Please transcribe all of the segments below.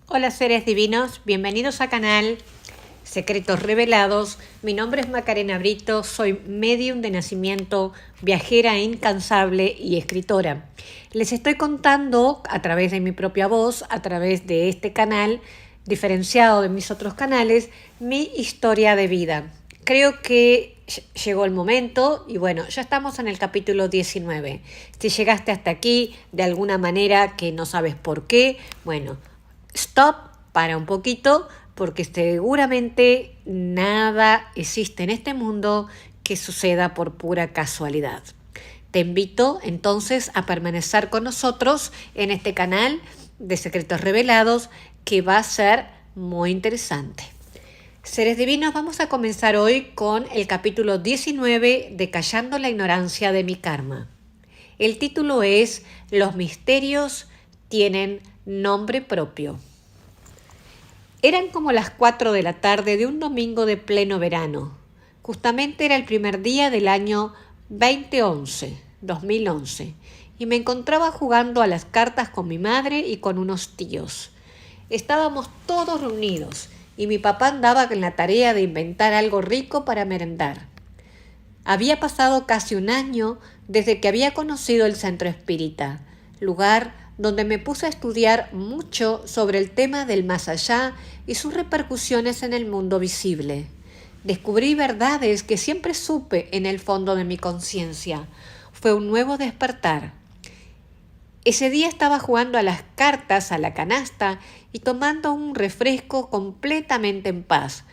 Hola seres divinos, bienvenidos a canal Secretos Revelados. Mi nombre es Macarena Brito, soy medium de nacimiento, viajera incansable y escritora. Les estoy contando a través de mi propia voz, a través de este canal, diferenciado de mis otros canales, mi historia de vida. Creo que llegó el momento y bueno, ya estamos en el capítulo 19. Si llegaste hasta aquí de alguna manera que no sabes por qué, bueno, stop, para un poquito, porque seguramente nada existe en este mundo que suceda por pura casualidad. Te invito entonces a permanecer con nosotros en este canal de Secretos Revelados que va a ser muy interesante. Seres divinos, vamos a comenzar hoy con el capítulo 19 de Callando la ignorancia de mi karma. El título es Los misterios tienen nombre propio. Eran como las 4 de la tarde de un domingo de pleno verano. Justamente era el primer día del año 2011, y me encontraba jugando a las cartas con mi madre y con unos tíos. Estábamos todos reunidos y mi papá andaba en la tarea de inventar algo rico para merendar. Había pasado casi un año desde que había conocido el Centro Espírita, lugar donde me puse a estudiar mucho sobre el tema del más allá y sus repercusiones en el mundo visible. Descubrí verdades que siempre supe en el fondo de mi conciencia. Fue un nuevo despertar. Ese día estaba jugando a las cartas a la canasta y tomando un refresco completamente en paz,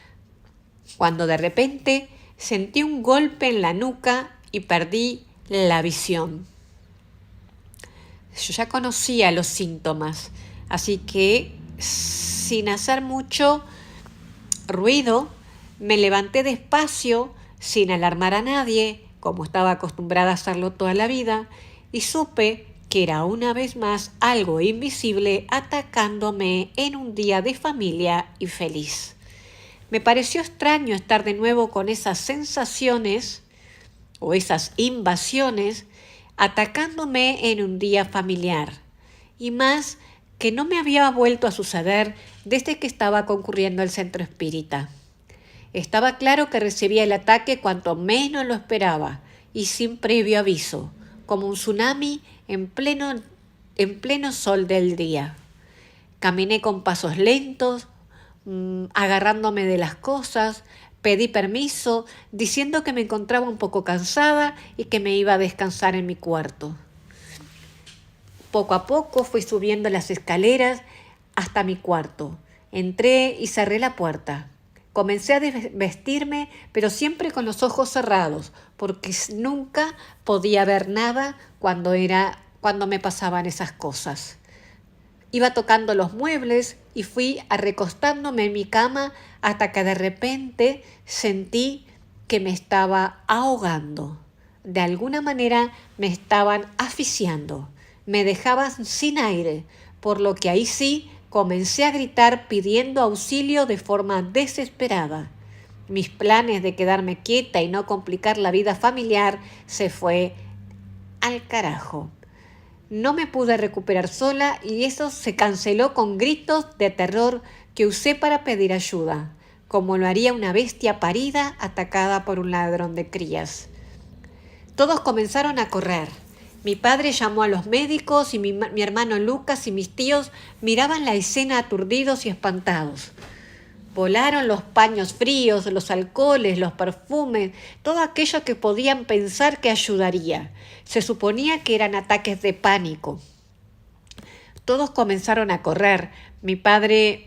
cuando de repente sentí un golpe en la nuca y perdí la visión. Yo ya conocía los síntomas, así que sin hacer mucho ruido, me levanté despacio, sin alarmar a nadie, como estaba acostumbrada a hacerlo toda la vida, y supe que era una vez más algo invisible atacándome en un día de familia y feliz. Me pareció extraño estar de nuevo con esas sensaciones o esas invasiones atacándome en un día familiar, y más que no me había vuelto a suceder desde que estaba concurriendo al centro espírita. Estaba claro que recibía el ataque cuanto menos lo esperaba y sin previo aviso, como un tsunami en pleno sol del día. Caminé con pasos lentos, agarrándome de las cosas. Pedí permiso, diciendo que me encontraba un poco cansada y que me iba a descansar en mi cuarto. Poco a poco fui subiendo las escaleras hasta mi cuarto. Entré y cerré la puerta. Comencé a vestirme, pero siempre con los ojos cerrados, porque nunca podía ver nada cuando me pasaban esas cosas. Iba tocando los muebles y fui recostándome en mi cama hasta que de repente sentí que me estaba ahogando. De alguna manera me estaban asfixiando. Me dejaban sin aire, por lo que ahí sí comencé a gritar pidiendo auxilio de forma desesperada. Mis planes de quedarme quieta y no complicar la vida familiar se fue al carajo. No me pude recuperar sola y eso se canceló con gritos de terror que usé para pedir ayuda, como lo haría una bestia parida atacada por un ladrón de crías. Todos comenzaron a correr. Mi padre llamó a los médicos y mi hermano Lucas y mis tíos miraban la escena aturdidos y espantados. Volaron los paños fríos, los alcoholes, los perfumes, todo aquello que podían pensar que ayudaría. Se suponía que eran ataques de pánico. Todos comenzaron a correr. Mi papá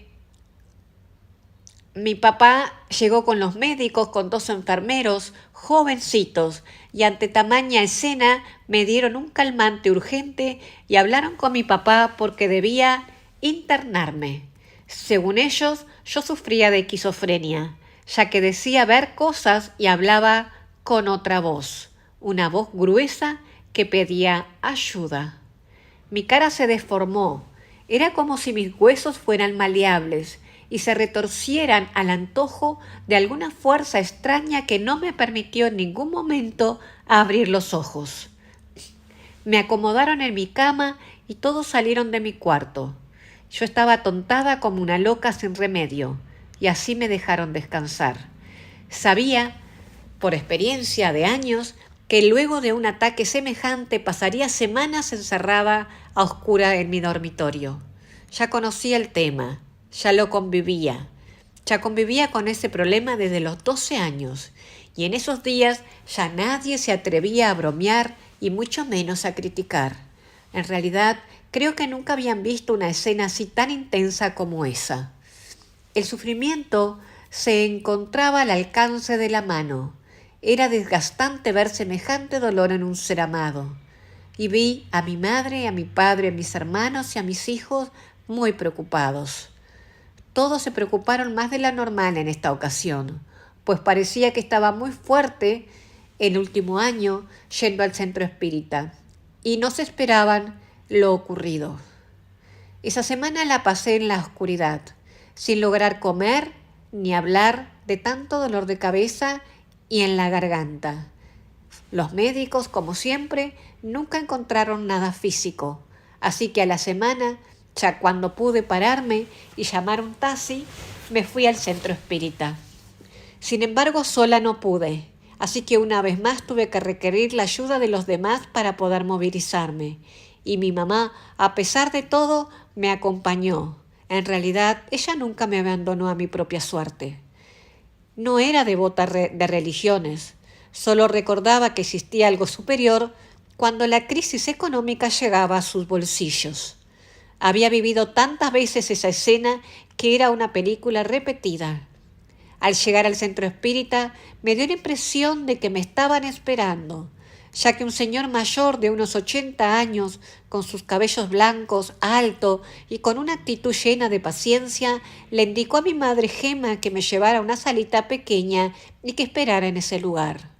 llegó con los médicos, con 2 enfermeros, jovencitos, y ante tamaña escena me dieron un calmante urgente y hablaron con mi papá porque debía internarme. Según ellos, yo sufría de esquizofrenia, ya que decía ver cosas y hablaba con otra voz, una voz gruesa que pedía ayuda. Mi cara se deformó, era como si mis huesos fueran maleables y se retorcieran al antojo de alguna fuerza extraña que no me permitió en ningún momento abrir los ojos. Me acomodaron en mi cama y todos salieron de mi cuarto. Yo estaba atontada como una loca sin remedio, y así me dejaron descansar. Sabía, por experiencia de años, que luego de un ataque semejante pasaría semanas encerrada a oscura en mi dormitorio. Ya conocía el tema, ya convivía con ese problema desde los 12 años, y en esos días ya nadie se atrevía a bromear y mucho menos a criticar. En realidad, creo que nunca habían visto una escena así tan intensa como esa. El sufrimiento se encontraba al alcance de la mano. Era desgastante ver semejante dolor en un ser amado. Y vi a mi madre, a mi padre, a mis hermanos y a mis hijos muy preocupados. Todos se preocuparon más de la normal en esta ocasión, pues parecía que estaba muy fuerte el último año yendo al centro espírita, y no se esperaban lo ocurrido. Esa semana la pasé en la oscuridad, sin lograr comer ni hablar de tanto dolor de cabeza y en la garganta. Los médicos, como siempre, nunca encontraron nada físico, así que a la semana, ya cuando pude pararme y llamar un taxi, me fui al centro espírita. Sin embargo, sola no pude, así que una vez más tuve que requerir la ayuda de los demás para poder movilizarme. Y mi mamá, a pesar de todo, me acompañó. En realidad, ella nunca me abandonó a mi propia suerte. No era devota de religiones, solo recordaba que existía algo superior cuando la crisis económica llegaba a sus bolsillos. Había vivido tantas veces esa escena que era una película repetida. Al llegar al centro espírita me dio la impresión de que me estaban esperando, ya que un señor mayor de unos 80 años, con sus cabellos blancos, alto y con una actitud llena de paciencia, le indicó a mi madre Gema que me llevara a una salita pequeña y que esperara en ese lugar.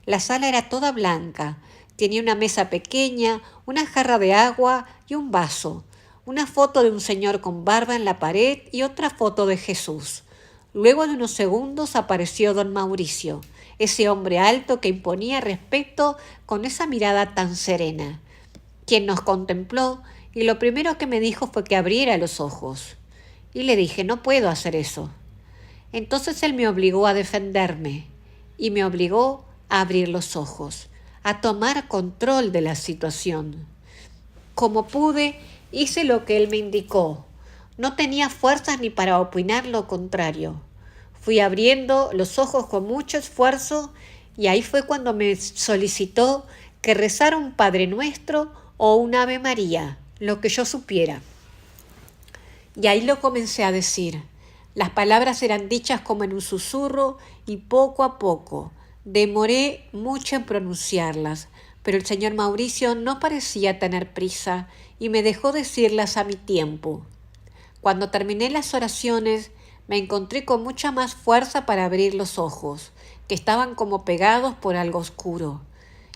La sala era toda blanca, tenía una mesa pequeña, una jarra de agua y un vaso, una foto de un señor con barba en la pared y otra foto de Jesús. Luego de unos segundos apareció don Mauricio, ese hombre alto que imponía respeto con esa mirada tan serena, quien nos contempló y lo primero que me dijo fue que abriera los ojos. Y le dije, no puedo hacer eso. Entonces él me obligó a defenderme y me obligó a abrir los ojos, a tomar control de la situación. Como pude, hice lo que él me indicó. No tenía fuerzas ni para opinar lo contrario. Fui abriendo los ojos con mucho esfuerzo y ahí fue cuando me solicitó que rezara un Padre Nuestro o un Ave María, lo que yo supiera. Y ahí lo comencé a decir. Las palabras eran dichas como en un susurro y poco a poco. Demoré mucho en pronunciarlas, pero el señor Mauricio no parecía tener prisa y me dejó decirlas a mi tiempo. Cuando terminé las oraciones, me encontré con mucha más fuerza para abrir los ojos, que estaban como pegados por algo oscuro.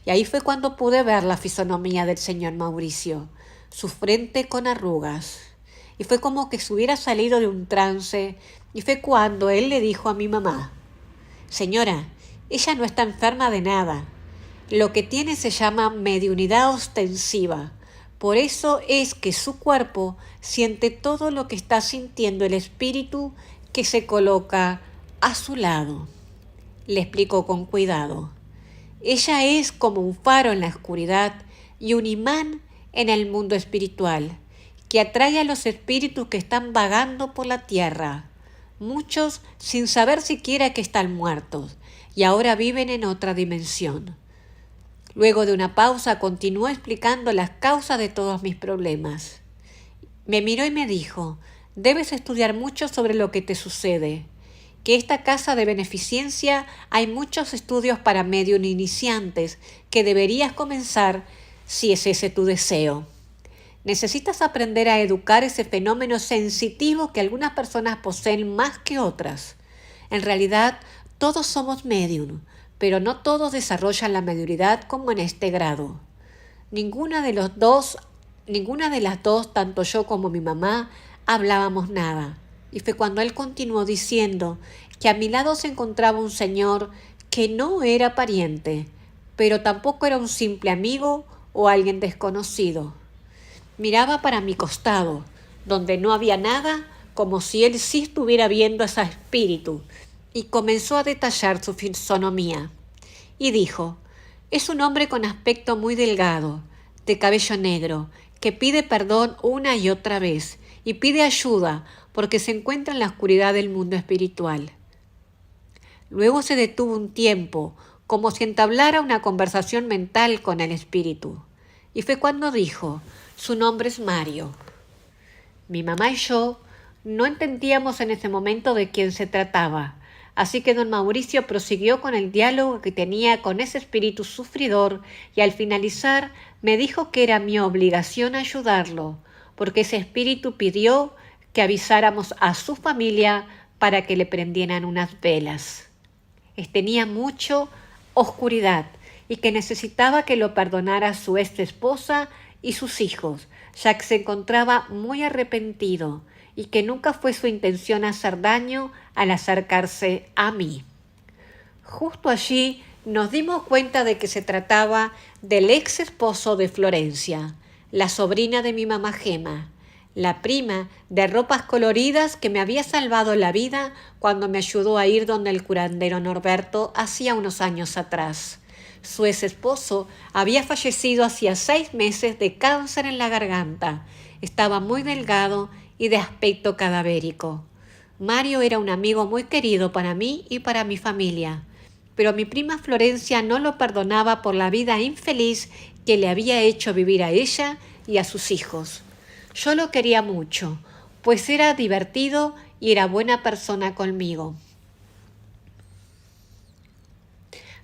Y ahí fue cuando pude ver la fisonomía del señor Mauricio, su frente con arrugas. Y fue como que se hubiera salido de un trance, y fue cuando él le dijo a mi mamá, «Señora, ella no está enferma de nada. Lo que tiene se llama mediunidad ostensiva. Por eso es que su cuerpo siente todo lo que está sintiendo el espíritu que se coloca a su lado». Le explicó con cuidado. Ella es como un faro en la oscuridad y un imán en el mundo espiritual, que atrae a los espíritus que están vagando por la tierra, muchos sin saber siquiera que están muertos y ahora viven en otra dimensión. Luego de una pausa continuó explicando las causas de todos mis problemas. Me miró y me dijo, debes estudiar mucho sobre lo que te sucede, que esta casa de beneficencia hay muchos estudios para medium iniciantes que deberías comenzar si es ese tu deseo. Necesitas aprender a educar ese fenómeno sensitivo que algunas personas poseen más que otras. En realidad, todos somos medium, pero no todos desarrollan la mediunidad como en este grado. Ninguna de las dos, tanto yo como mi mamá, hablábamos nada. Y fue cuando él continuó diciendo que a mi lado se encontraba un señor que no era pariente, pero tampoco era un simple amigo o alguien desconocido. Miraba para mi costado, donde no había nada, como si él sí estuviera viendo a ese espíritu, y comenzó a detallar su fisonomía. Y dijo: es un hombre con aspecto muy delgado, de cabello negro, que pide perdón una y otra vez, y pide ayuda porque se encuentra en la oscuridad del mundo espiritual. Luego se detuvo un tiempo, como si entablara una conversación mental con el espíritu. Y fue cuando dijo: su nombre es Mario. Mi mamá y yo no entendíamos en ese momento de quién se trataba, así que don Mauricio prosiguió con el diálogo que tenía con ese espíritu sufridor y al finalizar me dijo que era mi obligación ayudarlo, porque ese espíritu pidió que avisáramos a su familia para que le prendieran unas velas. Tenía mucho oscuridad y que necesitaba que lo perdonara su ex esposa y sus hijos, ya que se encontraba muy arrepentido y que nunca fue su intención hacer daño al acercarse a mí. Justo allí nos dimos cuenta de que se trataba del ex esposo de Florencia, la sobrina de mi mamá Gema, la prima de ropas coloridas que me había salvado la vida cuando me ayudó a ir donde el curandero Norberto hacía unos años atrás. Su ex esposo había fallecido hacía 6 meses de cáncer en la garganta. Estaba muy delgado y de aspecto cadavérico. Mario era un amigo muy querido para mí y para mi familia, pero mi prima Florencia no lo perdonaba por la vida infeliz que le había hecho vivir a ella y a sus hijos. Yo lo quería mucho, pues era divertido y era buena persona conmigo.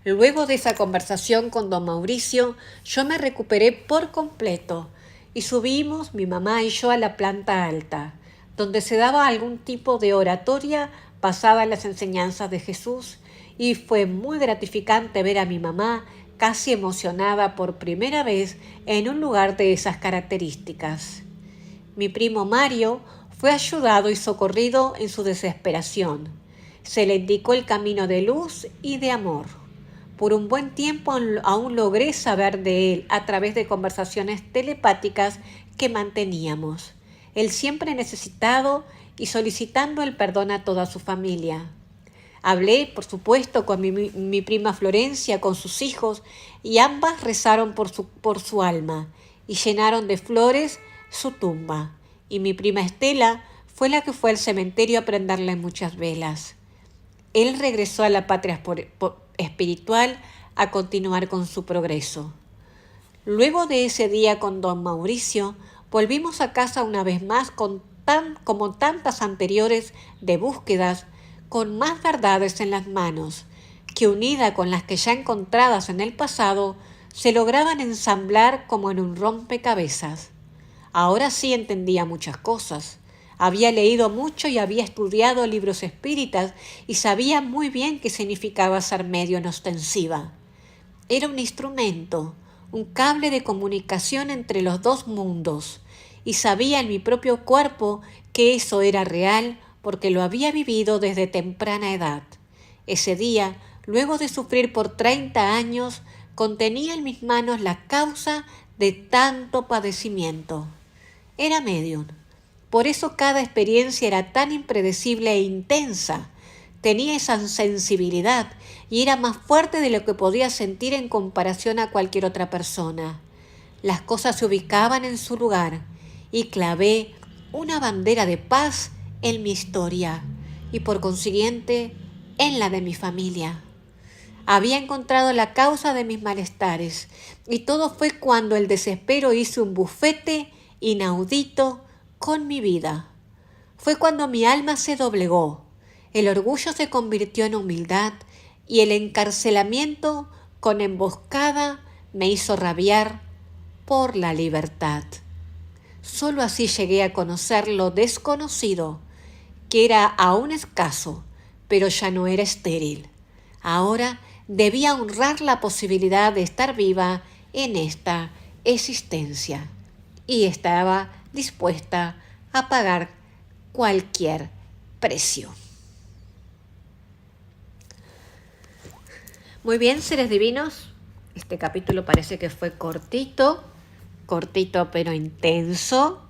Luego de esa conversación con don Mauricio, yo me recuperé por completo y subimos mi mamá y yo a la planta alta, donde se daba algún tipo de oratoria basada en las enseñanzas de Jesús, y fue muy gratificante ver a mi mamá casi emocionada por primera vez en un lugar de esas características. Mi primo Mario fue ayudado y socorrido en su desesperación. Se le indicó el camino de luz y de amor. Por un buen tiempo aún logré saber de él a través de conversaciones telepáticas que manteníamos. Él siempre necesitado y solicitando el perdón a toda su familia. Hablé, por supuesto, con mi prima Florencia, con sus hijos, y ambas rezaron por su alma y llenaron de flores su tumba. Y mi prima Estela fue la que fue al cementerio a prenderle muchas velas. Él regresó a la patria espiritual a continuar con su progreso. Luego de ese día con don Mauricio, volvimos a casa una vez más como tantas anteriores de búsquedas, con más verdades en las manos, que unida con las que ya encontradas en el pasado, se lograban ensamblar como en un rompecabezas. Ahora sí entendía muchas cosas. Había leído mucho y había estudiado libros espíritas y sabía muy bien qué significaba ser medio en ostensiva. Era un instrumento, un cable de comunicación entre los dos mundos, y sabía en mi propio cuerpo que eso era real porque lo había vivido desde temprana edad. Ese día, luego de sufrir por 30 años, contenía en mis manos la causa de tanto padecimiento. Era medium. Por eso cada experiencia era tan impredecible e intensa. Tenía esa sensibilidad y era más fuerte de lo que podía sentir en comparación a cualquier otra persona. Las cosas se ubicaban en su lugar y clavé una bandera de paz en mi historia y por consiguiente en la de mi familia. Había encontrado la causa de mis malestares y todo fue cuando el desespero hizo un bufete inaudito con mi vida. Fue cuando mi alma se doblegó, el orgullo se convirtió en humildad y el encarcelamiento con emboscada me hizo rabiar por la libertad. Solo así llegué a conocer lo desconocido, que era aún escaso, pero ya no era estéril. Ahora debía honrar la posibilidad de estar viva en esta existencia y estaba dispuesta a pagar cualquier precio. Muy bien, seres divinos, este capítulo parece que fue cortito pero intenso.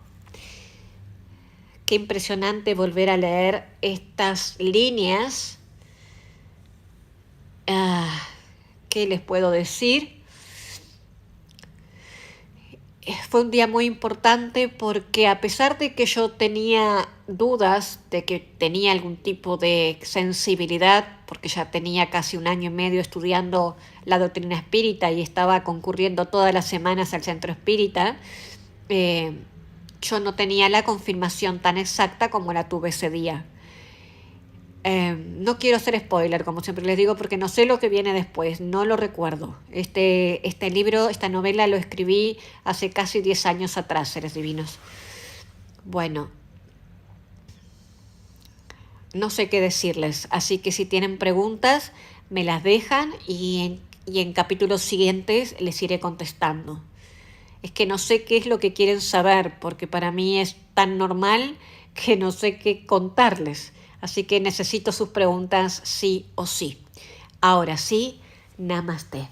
qué impresionante volver a leer estas líneas. ¿Qué les puedo decir? Fue un día muy importante porque a pesar de que yo tenía dudas de que tenía algún tipo de sensibilidad, porque ya tenía casi 1 año y medio estudiando la doctrina espírita y estaba concurriendo todas las semanas al centro espírita, yo no tenía la confirmación tan exacta como la tuve ese día. No quiero hacer spoiler, como siempre les digo, porque no sé lo que viene después, no lo recuerdo. Este libro, esta novela lo escribí hace casi 10 años atrás, seres divinos. Bueno, no sé qué decirles, así que si tienen preguntas, me las dejan y en capítulos siguientes les iré contestando. Es que no sé qué es lo que quieren saber, porque para mí es tan normal que no sé qué contarles. Así que necesito sus preguntas sí o sí. Ahora sí, namaste.